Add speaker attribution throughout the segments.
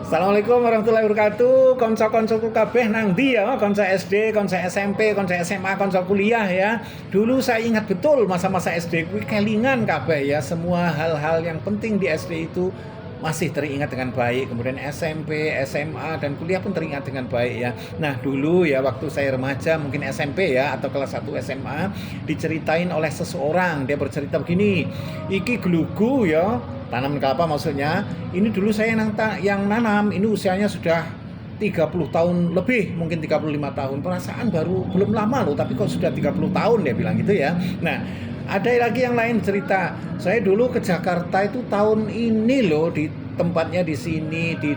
Speaker 1: Assalamualaikum warahmatullahi wabarakatuh. Konco-koncoku kabeh nang ndi ya? Konco SD, konco SMP, konco SMA, konco kuliah ya. Dulu saya ingat betul masa-masa SD kuwi kelingan kabeh ya. Semua hal-hal yang penting di SD itu masih teringat dengan baik. Kemudian SMP, SMA dan kuliah pun teringat dengan baik ya. Nah, dulu ya waktu saya remaja, mungkin SMP ya atau kelas 1 SMA, diceritain oleh seseorang. Dia bercerita begini, "Iki gelugu ya, tanaman kelapa maksudnya. Ini dulu saya yang nanam, ini usianya sudah 30 tahun lebih, mungkin 35 tahun. Perasaan baru belum lama loh, tapi kok sudah 30 tahun," dia bilang gitu ya. Nah, ada lagi yang lain cerita. Saya dulu ke Jakarta itu tahun ini loh, di tempatnya di sini, di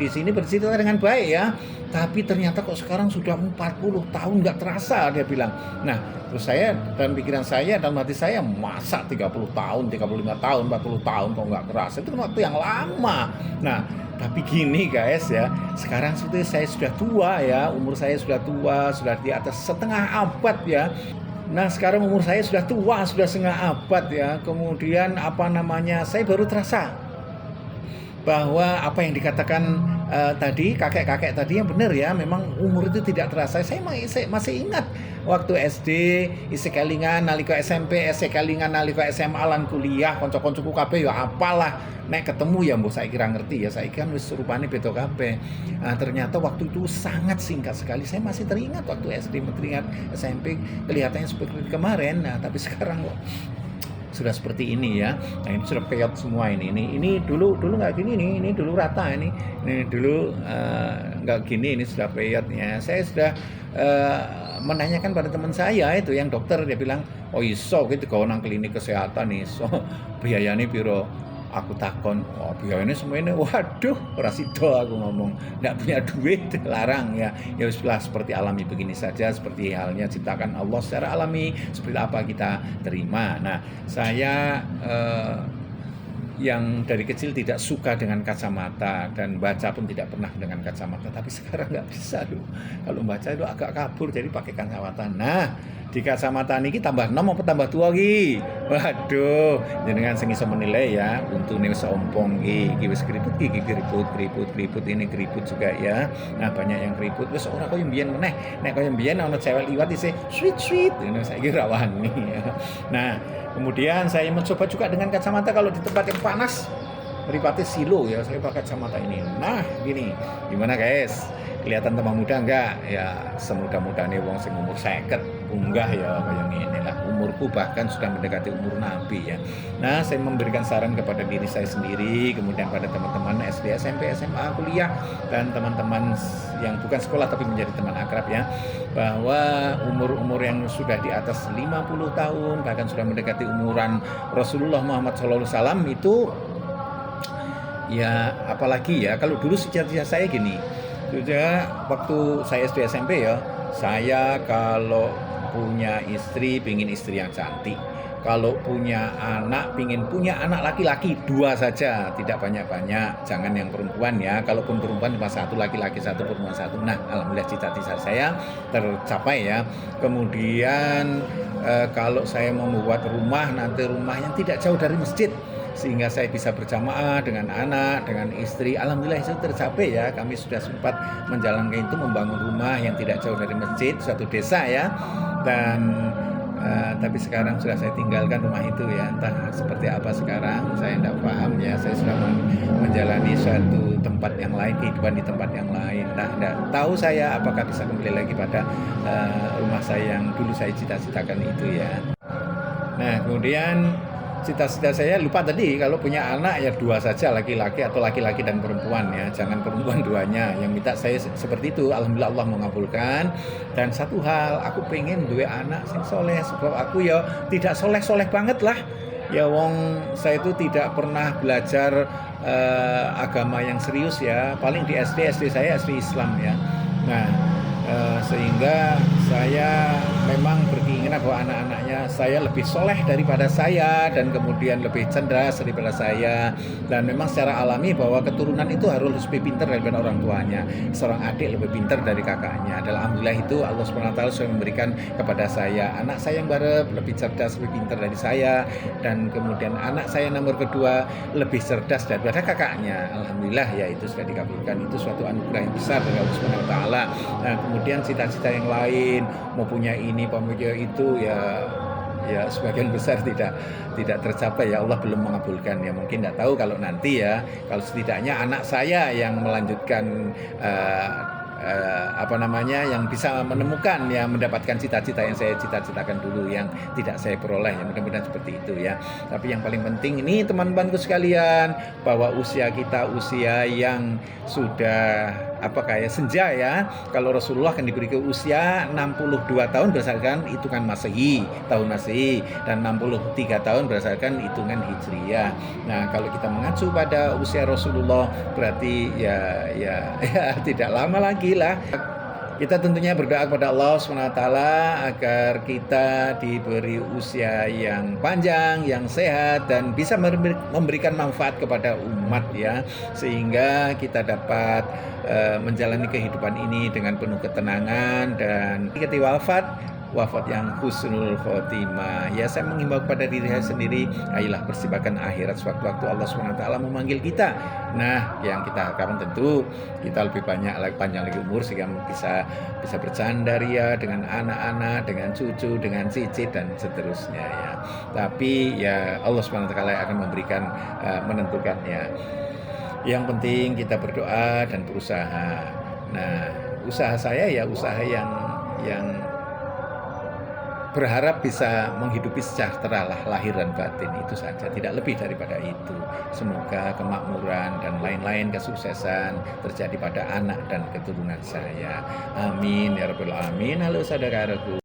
Speaker 1: sini bercerita dengan baik ya. Tapi ternyata kok sekarang sudah 40 tahun nggak terasa, dia bilang. Nah, terus saya dalam pikiran saya, dalam hati saya, masa 30 tahun, 35 tahun, 40 tahun kok nggak kerasa? Itu kan waktu yang lama. Nah, tapi gini guys ya, sekarang saya sudah tua ya, umur saya sudah tua, sudah di atas setengah abad ya. Nah, sekarang umur saya sudah tua, sudah setengah abad ya. Kemudian saya baru terasa bahwa apa yang dikatakan tadi kakek-kakek tadi yang benar ya, memang umur itu tidak terasa. Saya masih ingat waktu SD isi kelingan, nalika SMP isi kelingan, nalika SMA lan kuliah kanca-kancaku kabeh ya apalah nek ketemu ya mbok saya kira ngerti ya, saya kan wis rupane beda kabeh. Nah, ternyata waktu itu sangat singkat sekali. Saya masih teringat waktu SD, teringat SMP kelihatannya seperti kemarin. Nah, tapi sekarang kok sudah seperti ini ya. Nah, ini sudah peyot semua ini. Ini dulu nggak gini nih, ini dulu rata ini dulu nggak gini, ini sudah peyot ya. Saya sudah menanyakan pada teman saya itu yang dokter, dia bilang, "Oh iso gitu kau nang klinik kesehatan iso biayanya piro?" Aku takon, "Oh biayanya semuanya." Waduh, ora sida aku ngomong, nggak punya duit, larang ya. Ya wis seperti alami begini saja, seperti halnya ciptakan Allah secara alami, seperti apa kita terima. Nah, saya yang dari kecil tidak suka dengan kacamata dan baca pun tidak pernah dengan kacamata, tapi sekarang nggak bisa loh. Kalau baca itu agak kabur, jadi pakai kacamata. Nah, di kacamata ini tambah 6 apa tambah tua ki? Waduh, jenengan sing iso menilai ya. Untune wis ompong ki wis keriput ini keriput juga ya. Nah, banyak yang keriput wis ora koyo mbiyen meneh. Nek koyo mbiyen ana cewek liwat isih sweet ngono, saiki ra wani ya. Nah, kemudian saya mencoba juga dengan kacamata kalau di tempat yang panas. Mripate silo ya, saya pakai kacamata ini. Nah, gini. Gimana guys? Kelihatan tambah muda enggak? Ya, semudah-mudahnya wong sing umur 50 unggah ya kayak ngene lah. Umurku bahkan sudah mendekati umur Nabi ya. Nah, saya memberikan saran kepada diri saya sendiri, kemudian pada teman-teman SD, SMP, SMA, kuliah dan teman-teman yang bukan sekolah tapi menjadi teman akrab ya, bahwa umur-umur yang sudah di atas 50 tahun bahkan sudah mendekati umuran Rasulullah Muhammad SAW itu ya, apalagi ya, kalau dulu cita-cita saya gini, juga waktu saya SD SMP ya, saya kalau punya istri, pingin istri yang cantik. Kalau punya anak, pingin punya anak laki-laki 2 saja, tidak banyak-banyak, jangan yang perempuan ya. Kalaupun perempuan cuma 1, laki-laki 1, perempuan 1. Nah, alhamdulillah cita-cita saya tercapai ya. Kemudian kalau saya mau membuat rumah, nanti rumah yang tidak jauh dari masjid, sehingga saya bisa berjamaah dengan anak, dengan istri. Alhamdulillah itu tercapai ya. Kami sudah sempat menjalankan itu, membangun rumah yang tidak jauh dari masjid, suatu desa ya. Dan tapi sekarang sudah saya tinggalkan rumah itu ya, entah seperti apa sekarang, saya tidak paham ya. Saya sudah menjalani suatu tempat yang lain, kehidupan di tempat yang lain. Nah, tidak tahu saya apakah bisa kembali lagi pada rumah saya yang dulu saya cita-citakan itu ya. Nah, kemudian cita-cita saya lupa tadi, kalau punya anak ya 2 saja, laki-laki atau laki-laki dan perempuan ya, jangan perempuan 2-nya. Yang minta saya seperti itu, alhamdulillah Allah mengabulkan. Dan satu hal, aku pengen 2 anak sing soleh, sebab aku ya tidak soleh-soleh banget lah ya, wong saya itu tidak pernah belajar agama yang serius ya, paling di SD saya SD Islam ya. Nah, sehingga saya memang keinginan bahwa anak-anaknya saya lebih soleh daripada saya dan kemudian lebih cerdas daripada saya, dan memang secara alami bahwa keturunan itu harus lebih pintar daripada orang tuanya. Seorang adik lebih pintar dari kakaknya. Dan alhamdulillah itu Allah SWT sudah memberikan kepada saya anak saya yang baru lebih cerdas, lebih pintar dari saya, dan kemudian anak saya nomor kedua lebih cerdas daripada kakaknya. Alhamdulillah ya, itu sudah dikabulkan. Itu suatu anugerah yang besar dari Allah SWT. Nah, kemudian cita-cita yang lain, mau punya ini, mau punya itu, ya sebagian besar tidak tercapai, ya Allah belum mengabulkan. Ya mungkin tidak tahu kalau nanti ya, kalau setidaknya anak saya yang melanjutkan yang bisa menemukan, ya mendapatkan cita-cita yang saya cita-citakan dulu yang tidak saya peroleh, ya mudah-mudahan seperti itu ya. Tapi yang paling penting ini teman-temanku sekalian, bahwa usia kita usia yang sudah senja ya. Kalau Rasulullah kan diberi ke usia 62 tahun berdasarkan hitungan Masehi, tahun Masehi, dan 63 tahun berdasarkan hitungan Hijriyah. Nah, kalau kita mengacu pada usia Rasulullah berarti ya tidak lama lagi lah. Kita tentunya berdoa kepada Allah SWT agar kita diberi usia yang panjang, yang sehat, dan bisa memberikan manfaat kepada umat ya, sehingga kita dapat menjalani kehidupan ini dengan penuh ketenangan dan ketika wafat yang husnul khotimah. Ya, saya mengimbau kepada diri saya sendiri, ayolah persembahkan akhirat sewaktu-waktu Allah SWT memanggil kita. Nah, yang kita harapkan tentu kita lebih panjang lagi umur, sehingga bisa bercanda ria dengan anak-anak, dengan cucu, dengan cicit, dan seterusnya ya. Tapi ya Allah SWT akan menentukannya. Yang penting kita berdoa dan berusaha. Nah, usaha saya ya usaha yang berharap bisa menghidupi sejahtera lah, lahir dan batin, itu saja, tidak lebih daripada itu. Semoga kemakmuran dan lain-lain kesuksesan terjadi pada anak dan keturunan saya. Amin ya rabbal alamin. Halo saudaraku.